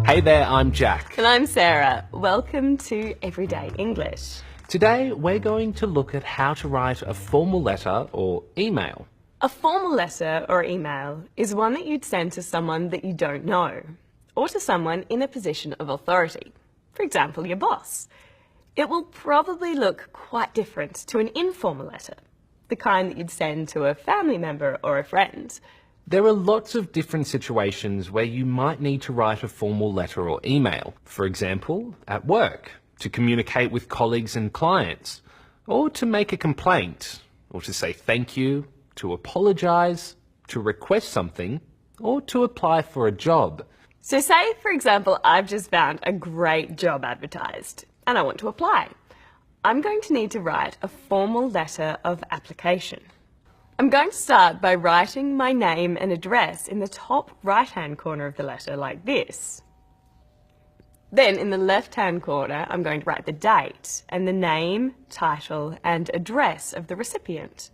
Hey there, I'm Jack. And I'm Sarah. Welcome to Everyday English. Today we're going to look at how to write a formal letter or email. A formal letter or email is one that you'd send to someone that you don't know, or to someone in a position of authority. For example, your boss. It will probably look quite different to an informal letter, the kind that you'd send to a family member or a friend. There are lots of different situations where you might need to write a formal letter or email. For example, at work, to communicate with colleagues and clients, or to make a complaint, or to say thank you, to apologise, to request something, or to apply for a job. So say, for example, I've just found a great job advertised and I want to apply. I'm going to need to write a formal letter of application. I'm going to start by writing my name and address in the top right-hand corner of the letter like this. Then in the left-hand corner, I'm going to write the date and the name, title and address of the recipient.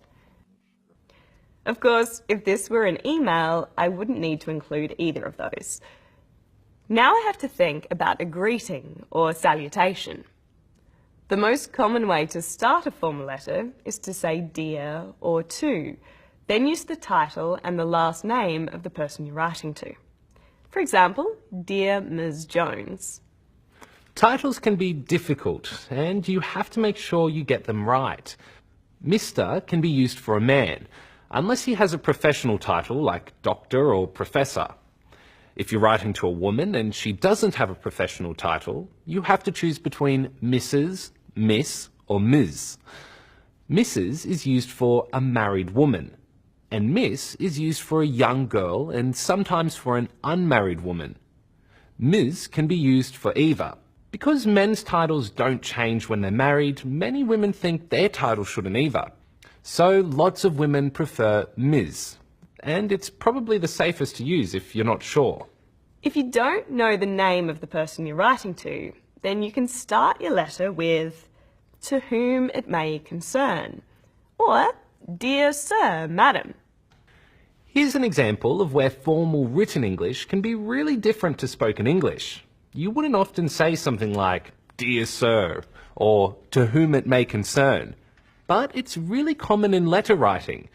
Of course, if this were an email, I wouldn't need to include either of those. Now I have to think about a greeting or salutation. The most common way to start a formal letter is to say dear or to, then use the title and the last name of the person you're writing to. For example, Dear Ms. Jones. Titles can be difficult, and you have to make sure you get them right. Mr. can be used for a man, unless he has a professional title like doctor or professor. If you're writing to a woman and she doesn't have a professional title, you have to choose between Mrs., Miss or Ms. Mrs. is used for a married woman, and Miss is used for a young girl and sometimes for an unmarried woman. Ms. can be used for either. Because men's titles don't change when they're married, many women think their title shouldn't either. So lots of women prefer Ms. And it's probably the safest to use if you're not sure. If you don't know the name of the person you're writing to, then you can start your letter with to whom it may concern, or Dear Sir, Madam. Here's an example of where formal written English can be really different to spoken English. You wouldn't often say something like, Dear Sir, or to whom it may concern. But it's really common in letter writing.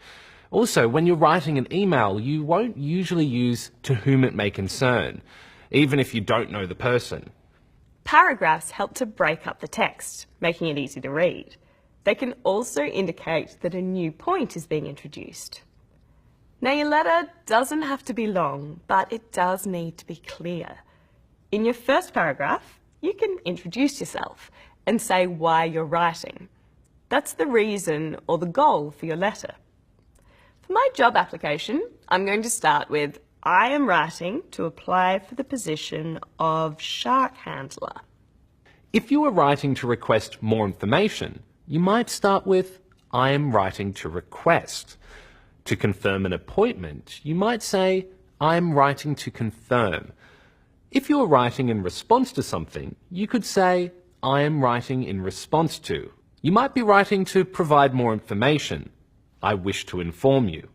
Also, when you're writing an email, you won't usually use to whom it may concern, even if you don't know the person. Paragraphs help to break up the text, making it easy to read. They can also indicate that a new point is being introduced. Now, your letter doesn't have to be long, but it does need to be clear. In your first paragraph, you can introduce yourself and say why you're writing. That's the reason or the goal for your letter. For my job application, I'm going to start with, I am writing to apply for the position of shark handler. If you were writing to request more information, you might start with, I am writing to request. To confirm an appointment, you might say, I am writing to confirm. If you were writing in response to something, you could say, I am writing in response to. You might be writing to provide more information. I wish to inform you.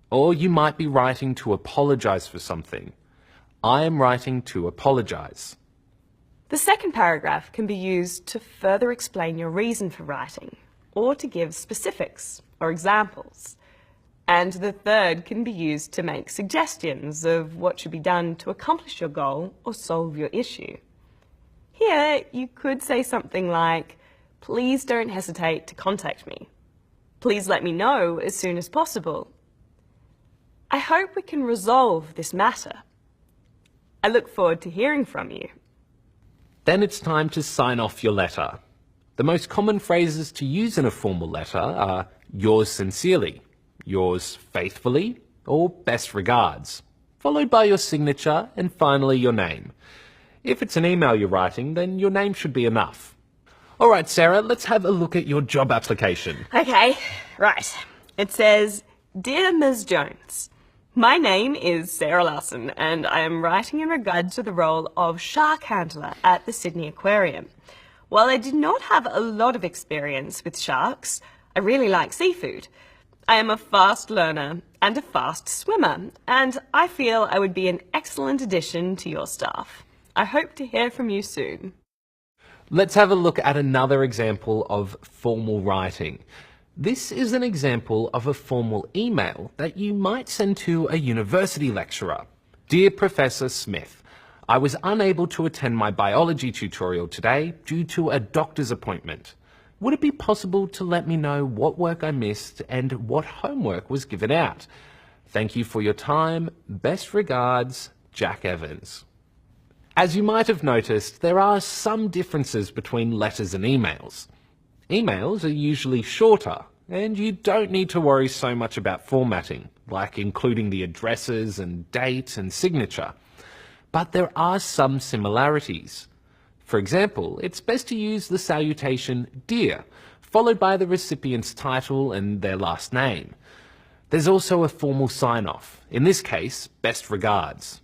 Or you might be writing to apologise for something. I am writing to apologise. The second paragraph can be used to further explain your reason for writing, or to give specifics or examples. And the third can be used to make suggestions of what should be done to accomplish your goal or solve your issue. Here, you could say something like, please don't hesitate to contact me. Please let me know as soon as possible. I hope we can resolve this matter. I look forward to hearing from you. Then it's time to sign off your letter. The most common phrases to use in a formal letter are yours sincerely, yours faithfully, or best regards, followed by your signature and finally your name. If it's an email you're writing, then your name should be enough. All right, Sarah, let's have a look at your job application. Okay, right. It says, Dear Ms. Jones, my name is Sarah Larson and I am writing in regard to the role of shark handler at the Sydney Aquarium. While I did not have a lot of experience with sharks, I really like seafood. I am a fast learner and a fast swimmer, and I feel I would be an excellent addition to your staff. I hope to hear from you soon. Let's have a look at another example of formal writing. This is an example of a formal email that you might send to a university lecturer. Dear Professor Smith, I was unable to attend my biology tutorial today due to a doctor's appointment. Would it be possible to let me know what work I missed and what homework was given out? Thank you for your time. Best regards, Jack Evans. As you might have noticed, there are some differences between letters and emails. Emails are usually shorter, and you don't need to worry so much about formatting, like including the addresses and date and signature. But there are some similarities. For example, it's best to use the salutation Dear, followed by the recipient's title and their last name. There's also a formal sign-off, in this case, best regards.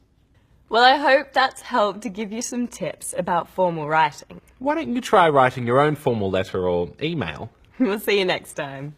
Well, I hope that's helped to give you some tips about formal writing. Why don't you try writing your own formal letter or email? We'll see you next time.